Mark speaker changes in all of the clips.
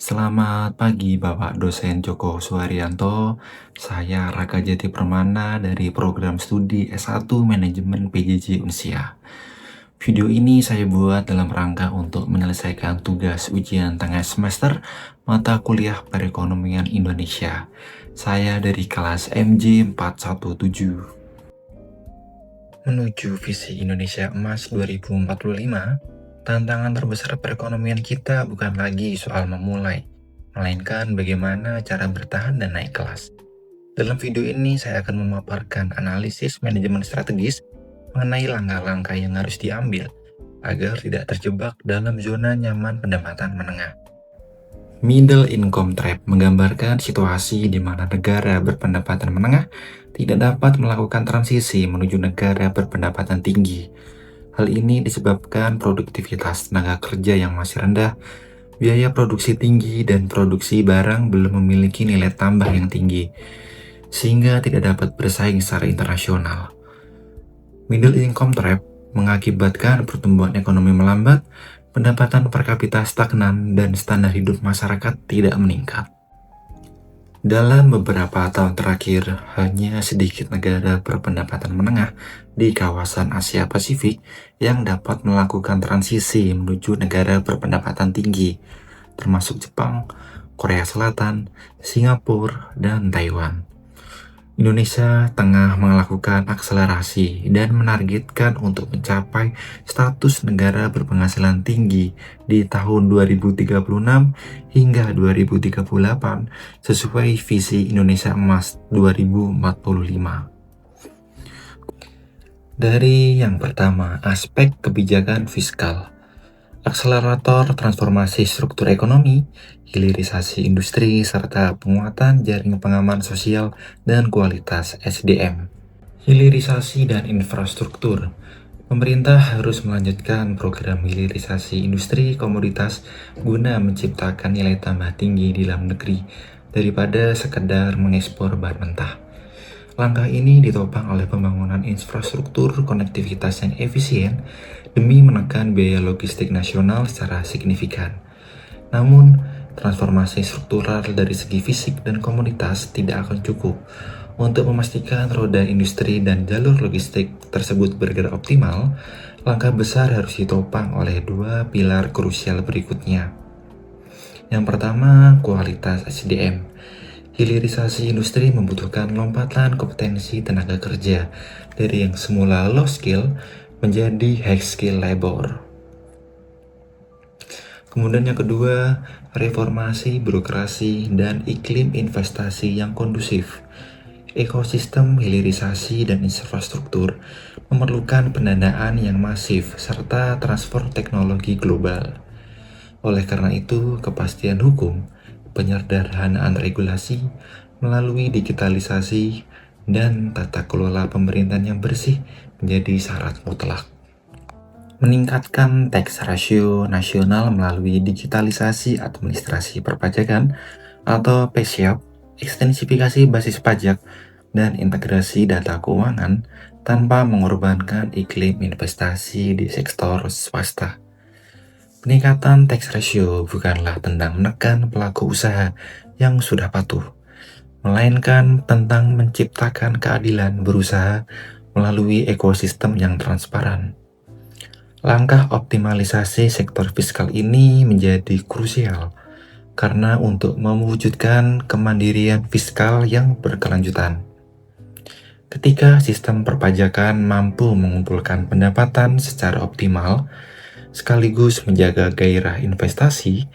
Speaker 1: Selamat pagi Bapak dosen Joko Suharyanto. Saya Raka Jati Permana dari program studi S1 Manajemen PJJ Unsia. Video ini saya buat dalam rangka untuk menyelesaikan tugas ujian tengah semester mata kuliah perekonomian Indonesia. Saya dari kelas MJ 417. Menuju visi Indonesia Emas 2045, tantangan terbesar perekonomian kita bukan lagi soal memulai, melainkan bagaimana cara bertahan dan naik kelas. Dalam video ini saya akan memaparkan analisis manajemen strategis mengenai langkah-langkah yang harus diambil agar tidak terjebak dalam zona nyaman pendapatan menengah. Middle income trap menggambarkan situasi di mana negara berpendapatan menengah tidak dapat melakukan transisi menuju negara berpendapatan tinggi. Hal ini disebabkan produktivitas tenaga kerja yang masih rendah, biaya produksi tinggi, dan produksi barang belum memiliki nilai tambah yang tinggi, sehingga tidak dapat bersaing secara internasional. Middle income trap mengakibatkan pertumbuhan ekonomi melambat, pendapatan per kapita stagnan, dan standar hidup masyarakat tidak meningkat. Dalam beberapa tahun terakhir, hanya sedikit negara berpendapatan menengah di kawasan Asia Pasifik yang dapat melakukan transisi menuju negara berpendapatan tinggi, termasuk Jepang, Korea Selatan, Singapura, dan Taiwan. Indonesia tengah melakukan akselerasi dan menargetkan untuk mencapai status negara berpenghasilan tinggi di tahun 2036 hingga 2038 sesuai visi Indonesia Emas 2045. Dari yang pertama, aspek kebijakan fiskal. Akselerator transformasi struktur ekonomi, hilirisasi industri, serta penguatan jaring pengaman sosial dan kualitas SDM. Hilirisasi dan infrastruktur. Pemerintah harus melanjutkan program hilirisasi industri komoditas guna menciptakan nilai tambah tinggi di dalam negeri daripada sekedar mengekspor bahan mentah. Langkah ini ditopang oleh pembangunan infrastruktur konektivitas yang efisien demi menekan biaya logistik nasional secara signifikan. Namun, transformasi struktural dari segi fisik dan komunitas tidak akan cukup untuk memastikan roda industri dan jalur logistik tersebut bergerak optimal. Langkah besar harus ditopang oleh dua pilar krusial berikutnya. Yang pertama, kualitas SDM. Hilirisasi industri membutuhkan lompatan kompetensi tenaga kerja dari yang semula low skill menjadi high skill labor. Kemudian yang kedua, reformasi birokrasi dan iklim investasi yang kondusif. Ekosistem hilirisasi dan infrastruktur memerlukan pendanaan yang masif serta transfer teknologi global. Oleh karena itu, kepastian hukum, penyederhanaan regulasi melalui digitalisasi, dan tata kelola pemerintahan yang bersih menjadi syarat mutlak. Meningkatkan tax ratio nasional melalui digitalisasi administrasi perpajakan atau PSYAP, ekstensifikasi basis pajak, dan integrasi data keuangan tanpa mengorbankan iklim investasi di sektor swasta. Peningkatan tax ratio bukanlah tentang menekan pelaku usaha yang sudah patuh, melainkan tentang menciptakan keadilan berusaha melalui ekosistem yang transparan. Langkah optimalisasi sektor fiskal ini menjadi krusial karena untuk mewujudkan kemandirian fiskal yang berkelanjutan. Ketika sistem perpajakan mampu mengumpulkan pendapatan secara optimal, sekaligus menjaga gairah investasi,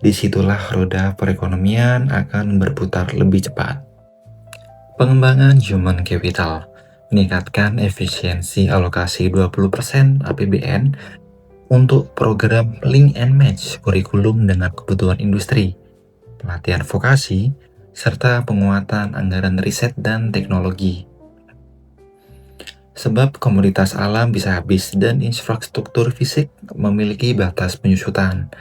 Speaker 1: disitulah roda perekonomian akan berputar lebih cepat. Pengembangan human capital meningkatkan efisiensi alokasi 20% APBN untuk program link and match kurikulum dengan kebutuhan industri, pelatihan vokasi, serta penguatan anggaran riset dan teknologi. Sebab komoditas alam bisa habis dan infrastruktur fisik memiliki batas penyusutan.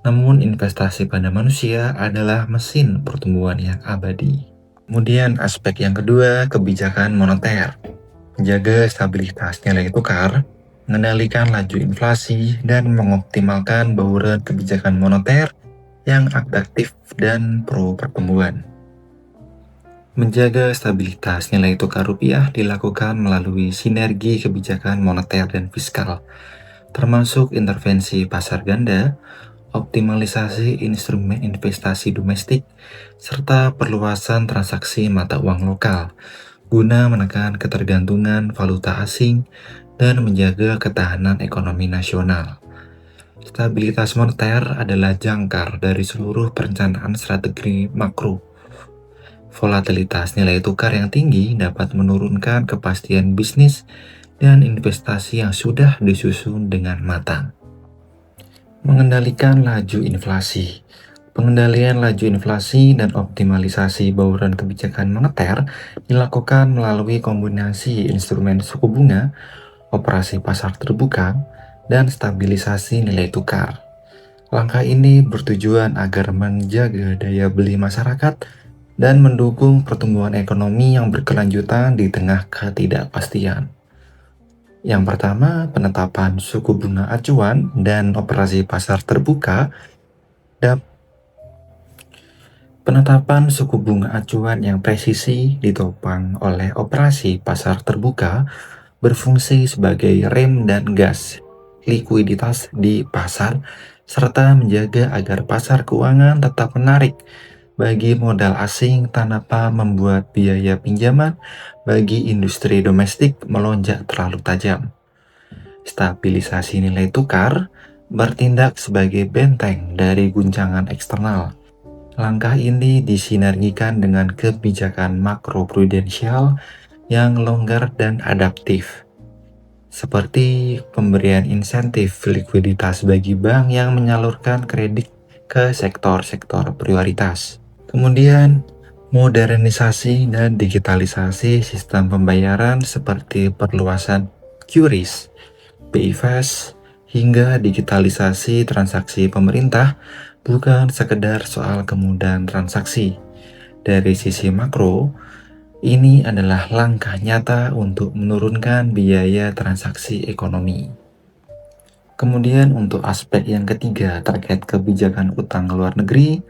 Speaker 1: Namun investasi pada manusia adalah mesin pertumbuhan yang abadi. Kemudian aspek yang kedua, kebijakan moneter. Menjaga stabilitas nilai tukar, mengendalikan laju inflasi, dan mengoptimalkan bauran kebijakan moneter yang adaptif dan pro pertumbuhan. Menjaga stabilitas nilai tukar rupiah dilakukan melalui sinergi kebijakan moneter dan fiskal, termasuk intervensi pasar ganda, optimalisasi instrumen investasi domestik, serta perluasan transaksi mata uang lokal, guna menekan ketergantungan valuta asing dan menjaga ketahanan ekonomi nasional. Stabilitas moneter adalah jangkar dari seluruh perencanaan strategi makro. Volatilitas nilai tukar yang tinggi dapat menurunkan kepastian bisnis dan investasi yang sudah disusun dengan matang. Mengendalikan laju inflasi. Pengendalian laju inflasi dan optimalisasi bauran kebijakan moneter dilakukan melalui kombinasi instrumen suku bunga, operasi pasar terbuka, dan stabilisasi nilai tukar. Langkah ini bertujuan agar menjaga daya beli masyarakat dan mendukung pertumbuhan ekonomi yang berkelanjutan di tengah ketidakpastian. Yang pertama, penetapan suku bunga acuan dan operasi pasar terbuka. Penetapan suku bunga acuan yang presisi ditopang oleh operasi pasar terbuka berfungsi sebagai rem dan gas likuiditas di pasar, serta menjaga agar pasar keuangan tetap menarik bagi modal asing tanpa membuat biaya pinjaman bagi industri domestik melonjak terlalu tajam. Stabilisasi nilai tukar bertindak sebagai benteng dari guncangan eksternal. Langkah ini disinergikan dengan kebijakan makroprudensial yang longgar dan adaptif, seperti pemberian insentif likuiditas bagi bank yang menyalurkan kredit ke sektor-sektor prioritas. Kemudian, modernisasi dan digitalisasi sistem pembayaran seperti perluasan QRIS, BIFAS, hingga digitalisasi transaksi pemerintah bukan sekedar soal kemudahan transaksi. Dari sisi makro, ini adalah langkah nyata untuk menurunkan biaya transaksi ekonomi. Kemudian untuk aspek yang ketiga terkait kebijakan utang luar negeri,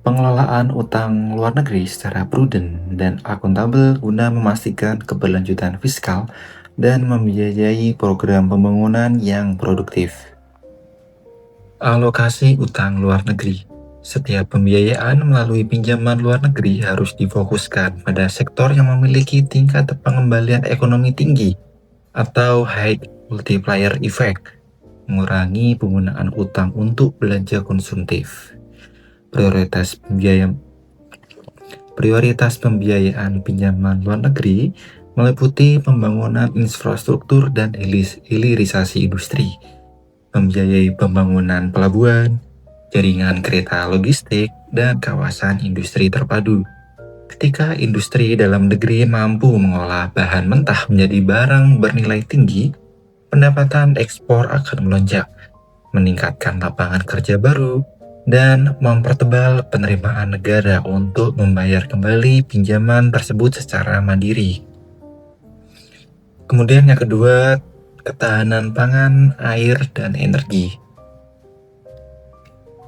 Speaker 1: pengelolaan utang luar negeri secara prudent dan akuntabel guna memastikan keberlanjutan fiskal dan membiayai program pembangunan yang produktif. Alokasi utang luar negeri. Setiap pembiayaan melalui pinjaman luar negeri harus difokuskan pada sektor yang memiliki tingkat pengembalian ekonomi tinggi atau high multiplier effect, mengurangi penggunaan utang untuk belanja konsumtif. Prioritas pembiayaan pinjaman luar negeri meliputi pembangunan infrastruktur dan hilirisasi industri, membiayai pembangunan pelabuhan, jaringan kereta logistik, dan kawasan industri terpadu. Ketika industri dalam negeri mampu mengolah bahan mentah menjadi barang bernilai tinggi, pendapatan ekspor akan melonjak, meningkatkan lapangan kerja baru, dan mempertebal penerimaan negara untuk membayar kembali pinjaman tersebut secara mandiri. Kemudian yang kedua, ketahanan pangan, air, dan energi.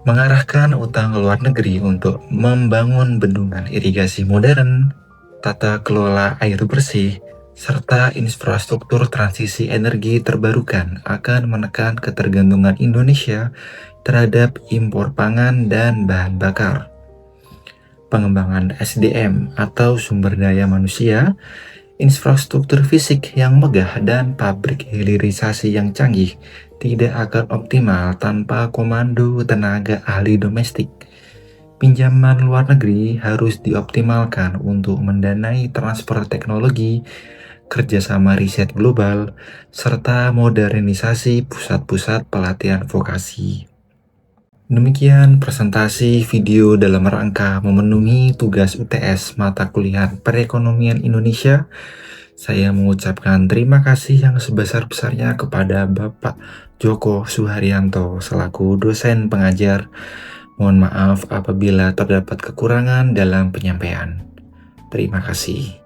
Speaker 1: Mengarahkan utang luar negeri untuk membangun bendungan irigasi modern, tata kelola air bersih, serta infrastruktur transisi energi terbarukan akan menekan ketergantungan Indonesia terhadap impor pangan dan bahan bakar. Pengembangan SDM atau sumber daya manusia, infrastruktur fisik yang megah, dan pabrik hilirisasi yang canggih tidak akan optimal tanpa komando tenaga ahli domestik. Pinjaman luar negeri harus dioptimalkan untuk mendanai transfer teknologi, kerjasama riset global, serta modernisasi pusat-pusat pelatihan vokasi. Demikian presentasi video dalam rangka memenuhi tugas UTS mata kuliah Perekonomian Indonesia. Saya mengucapkan terima kasih yang sebesar-besarnya kepada Bapak Joko Suharyanto selaku dosen pengajar. Mohon maaf apabila terdapat kekurangan dalam penyampaian. Terima kasih.